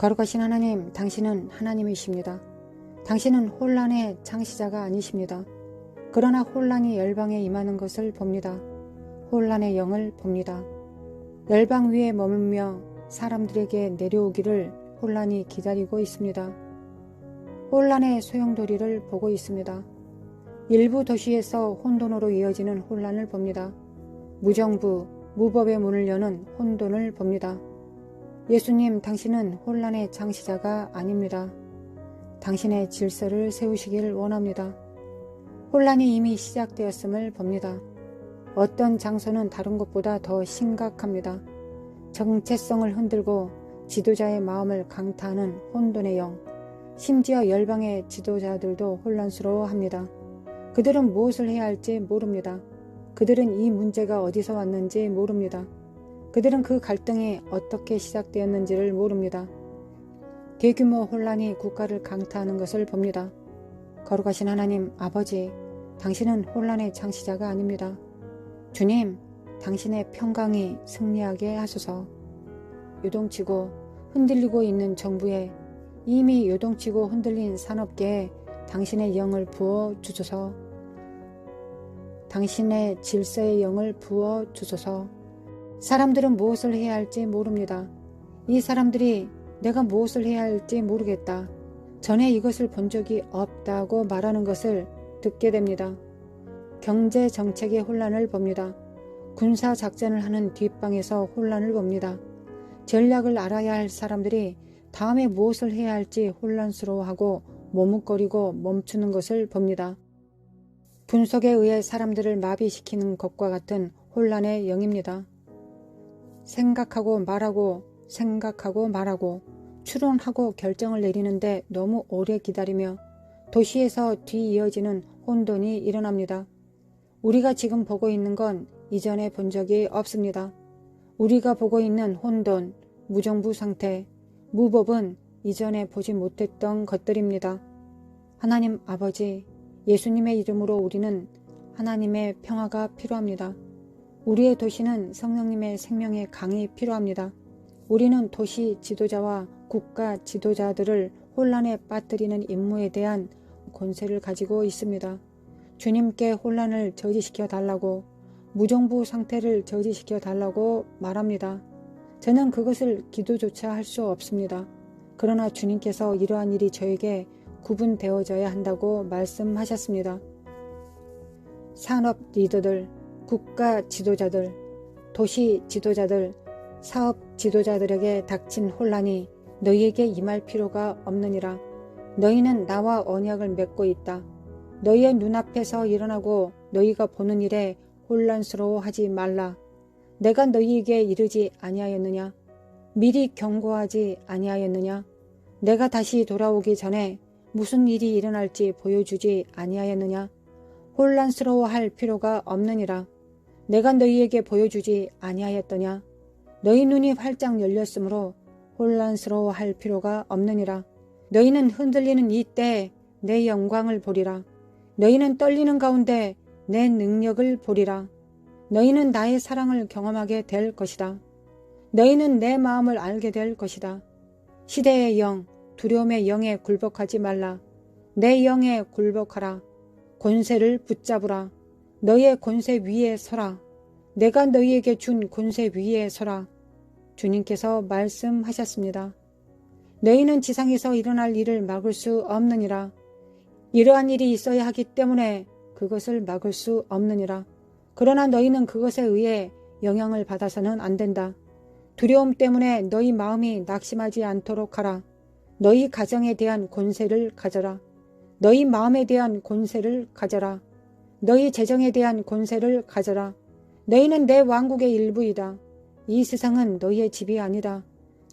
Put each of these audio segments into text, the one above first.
거룩하신 하나님, 당신은 하나님이십니다. 당신은 혼란의 창시자가 아니십니다. 그러나 혼란이 열방에 임하는 것을 봅니다. 혼란의 영을 봅니다. 열방 위에 머물며 사람들에게 내려오기를 혼란이 기다리고 있습니다. 혼란의 소용돌이를 보고 있습니다. 일부 도시에서 혼돈으로 이어지는 혼란을 봅니다. 무정부, 무법의 문을 여는 혼돈을 봅니다. 예수님, 당신은 혼란의 창시자가 아닙니다. 당신의 질서를 세우시길 원합니다. 혼란이 이미 시작되었음을 봅니다. 어떤 장소는 다른 곳보다 더 심각합니다. 정체성을 흔들고 지도자의 마음을 강타하는 혼돈의 영, 심지어 열방의 지도자들도 혼란스러워합니다. 그들은 무엇을 해야 할지 모릅니다. 그들은 이 문제가 어디서 왔는지 모릅니다. 그들은 그 갈등이 어떻게 시작되었는지를 모릅니다. 대규모 혼란이 국가를 강타하는 것을 봅니다. 거룩하신 하나님 아버지, 당신은 혼란의 창시자가 아닙니다. 주님, 당신의 평강이 승리하게 하소서. 요동치고 흔들리고 있는 정부에, 이미 요동치고 흔들린 산업계에 당신의 영을 부어 주소서. 당신의 질서의 영을 부어 주소서. 사람들은 무엇을 해야 할지 모릅니다. 이 사람들이 내가 무엇을 해야 할지 모르겠다, 전에 이것을 본 적이 없다고 말하는 것을 듣게 됩니다. 경제 정책의 혼란을 봅니다. 군사 작전을 하는 뒷방에서 혼란을 봅니다. 전략을 알아야 할 사람들이 다음에 무엇을 해야 할지 혼란스러워하고 머뭇거리고 멈추는 것을 봅니다. 분석에 의해 사람들을 마비시키는 것과 같은 혼란의 영입니다. 생각하고 말하고 추론하고 결정을 내리는데 너무 오래 기다리며 도시에서 뒤이어지는 혼돈이 일어납니다. 우리가 지금 보고 있는 건 이전에 본 적이 없습니다. 우리가 보고 있는 혼돈, 무정부 상태, 무법은 이전에 보지 못했던 것들입니다. 하나님 아버지, 예수님의 이름으로 우리는 하나님의 평화가 필요합니다. 우리의 도시는 성령님의 생명의 강이 필요합니다. 우리는 도시 지도자와 국가 지도자들을 혼란에 빠뜨리는 임무에 대한 권세를 가지고 있습니다. 주님께 혼란을 저지시켜 달라고, 무정부 상태를 저지시켜 달라고 말합니다. 저는 그것을 기도조차 할 수 없습니다. 그러나 주님께서 이러한 일이 저에게 구분되어져야 한다고 말씀하셨습니다. 산업 리더들, 국가 지도자들, 도시 지도자들, 사업 지도자들에게 닥친 혼란이 너희에게 임할 필요가 없느니라. 너희는 나와 언약을 맺고 있다. 너희의 눈앞에서 일어나고 너희가 보는 일에 혼란스러워하지 말라. 내가 너희에게 이르지 아니하였느냐? 미리 경고하지 아니하였느냐? 내가 다시 돌아오기 전에 무슨 일이 일어날지 보여주지 아니하였느냐? 혼란스러워할 필요가 없느니라. 내가 너희에게 보여주지 아니하였더냐? 너희 눈이 활짝 열렸으므로 혼란스러워할 필요가 없느니라. 너희는 흔들리는 이 때에 내 영광을 보리라. 너희는 떨리는 가운데 내 능력을 보리라. 너희는 나의 사랑을 경험하게 될 것이다. 너희는 내 마음을 알게 될 것이다. 시대의 영, 두려움의 영에 굴복하지 말라. 내 영에 굴복하라. 권세를 붙잡으라. 너희의 권세 위에 서라. 내가 너희에게 준 권세 위에 서라. 주님께서 말씀하셨습니다. 너희는 지상에서 일어날 일을 막을 수 없느니라. 이러한 일이 있어야 하기 때문에 그것을 막을 수 없느니라. 그러나 너희는 그것에 의해 영향을 받아서는 안 된다. 두려움 때문에 너희 마음이 낙심하지 않도록 하라. 너희 가정에 대한 권세를 가져라. 너희 마음에 대한 권세를 가져라. 너희 재정에 대한 권세를 가져라. 너희는 내 왕국의 일부이다. 이 세상은 너희의 집이 아니다.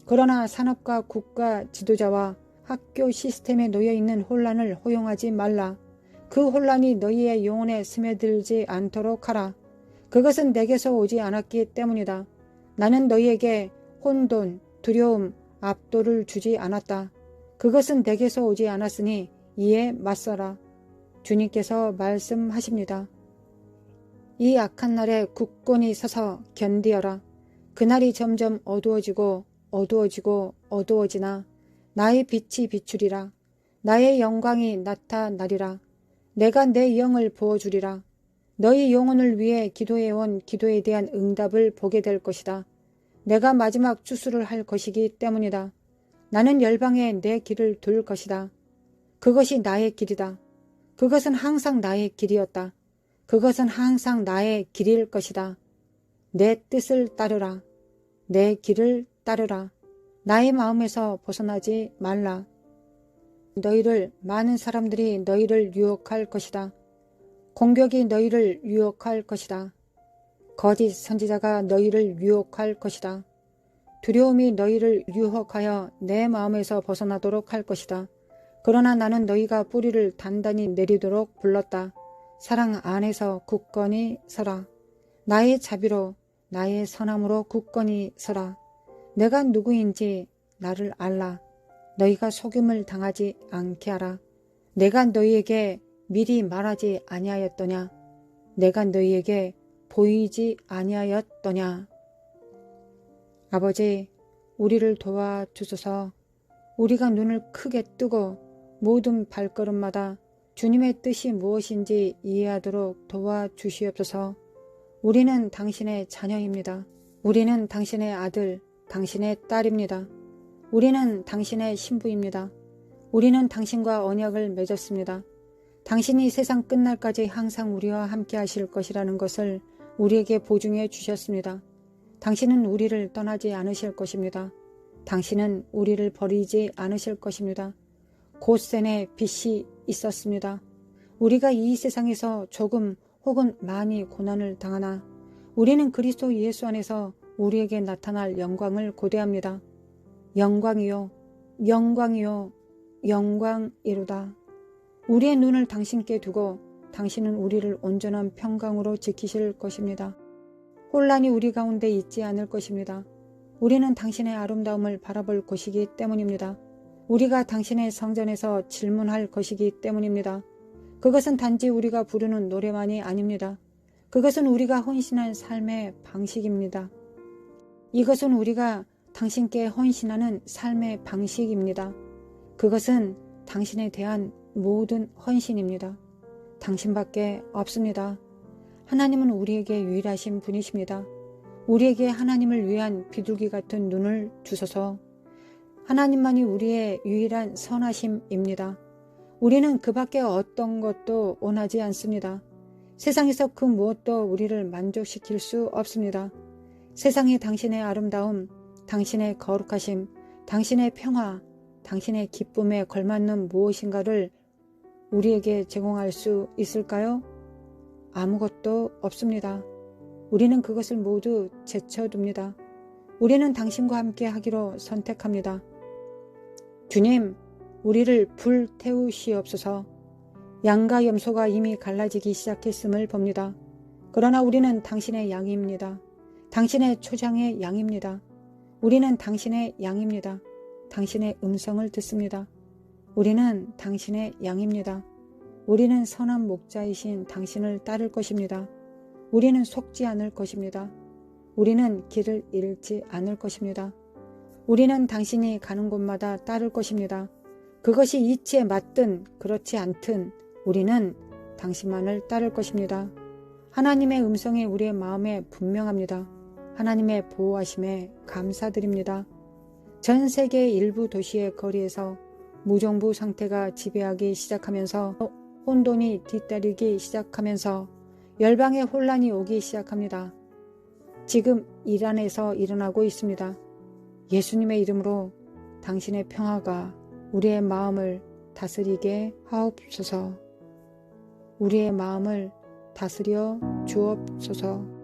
그러나 산업과 국가 지도자와 학교 시스템에 놓여있는 혼란을 허용하지 말라. 그 혼란이 너희의 영혼에 스며들지 않도록 하라. 그것은 내게서 오지 않았기 때문이다. 나는 너희에게 혼돈, 두려움, 압도를 주지 않았다. 그것은 내게서 오지 않았으니 이에 맞서라. 주님께서 말씀하십니다. 이 악한 날에 굳건히 서서 견디어라. 그날이 점점 어두워지고 어두워지나 나의 빛이 비추리라. 나의 영광이 나타나리라. 내가 내 영을 부어주리라. 너희 영혼을 위해 기도해온 기도에 대한 응답을 보게 될 것이다. 내가 마지막 추수를 할 것이기 때문이다. 나는 열방에 내 길을 둘 것이다. 그것이 나의 길이다. 그것은 항상 나의 길이었다. 그것은 항상 나의 길일 것이다. 내 뜻을 따르라. 내 길을 따르라. 나의 마음에서 벗어나지 말라. 많은 사람들이 너희를 유혹할 것이다. 공격이 너희를 유혹할 것이다. 거짓 선지자가 너희를 유혹할 것이다. 두려움이 너희를 유혹하여 내 마음에서 벗어나도록 할 것이다. 그러나 나는 너희가 뿌리를 단단히 내리도록 불렀다. 사랑 안에서 굳건히 서라. 나의 자비로 나의 선함으로 굳건히 서라. 내가 누구인지 나를 알라. 너희가 속임을 당하지 않게 하라. 내가 너희에게 미리 말하지 아니하였더냐. 내가 너희에게 보이지 아니하였더냐. 아버지, 우리를 도와주소서. 우리가 눈을 크게 뜨고 모든 발걸음마다 주님의 뜻이 무엇인지 이해하도록 도와주시옵소서. 우리는 당신의 자녀입니다. 우리는 당신의 아들, 당신의 딸입니다. 우리는 당신의 신부입니다. 우리는 당신과 언약을 맺었습니다. 당신이 세상 끝날까지 항상 우리와 함께 하실 것이라는 것을 우리에게 보증해 주셨습니다. 당신은 우리를 떠나지 않으실 것입니다. 당신은 우리를 버리지 않으실 것입니다. 고센의 빛이 있었습니다. 우리가 이 세상에서 조금 혹은 많이 고난을 당하나 우리는 그리스도 예수 안에서 우리에게 나타날 영광을 고대합니다. 영광이요, 영광이요, 영광이로다. 우리의 눈을 당신께 두고 당신은 우리를 온전한 평강으로 지키실 것입니다. 혼란이 우리 가운데 있지 않을 것입니다. 우리는 당신의 아름다움을 바라볼 것이기 때문입니다. 우리가 당신의 성전에서 질문할 것이기 때문입니다. 그것은 단지 우리가 부르는 노래만이 아닙니다. 그것은 우리가 헌신한 삶의 방식입니다. 이것은 우리가 당신께 헌신하는 삶의 방식입니다. 그것은 당신에 대한 모든 헌신입니다. 당신밖에 없습니다. 하나님은 우리에게 유일하신 분이십니다. 우리에게 하나님을 위한 비둘기 같은 눈을 주소서. 하나님만이 우리의 유일한 선하심입니다. 우리는 그 밖에 어떤 것도 원하지 않습니다. 세상에서 그 무엇도 우리를 만족시킬 수 없습니다. 세상에 당신의 아름다움, 당신의 거룩하심, 당신의 평화, 당신의 기쁨에 걸맞는 무엇인가를 우리에게 제공할 수 있을까요? 아무것도 없습니다. 우리는 그것을 모두 제쳐둡니다. 우리는 당신과 함께 하기로 선택합니다. 주님, 우리를 불태우시옵소서. 양과 염소가 이미 갈라지기 시작했음을 봅니다. 그러나 우리는 당신의 양입니다. 당신의 초장의 양입니다. 우리는 당신의 양입니다. 당신의 음성을 듣습니다. 우리는 당신의 양입니다. 우리는 선한 목자이신 당신을 따를 것입니다. 우리는 속지 않을 것입니다. 우리는 길을 잃지 않을 것입니다. 우리는 당신이 가는 곳마다 따를 것입니다. 그것이 이치에 맞든 그렇지 않든 우리는 당신만을 따를 것입니다. 하나님의 음성이 우리의 마음에 분명합니다. 하나님의 보호하심에 감사드립니다. 전 세계 일부 도시의 거리에서 무정부 상태가 지배하기 시작하면서 혼돈이 뒤따르기 시작하면서 열방의 혼란이 오기 시작합니다. 지금 이란에서 일어나고 있습니다. 예수님의 이름으로 당신의 평화가 우리의 마음을 다스리게 하옵소서. 우리의 마음을 다스려 주옵소서.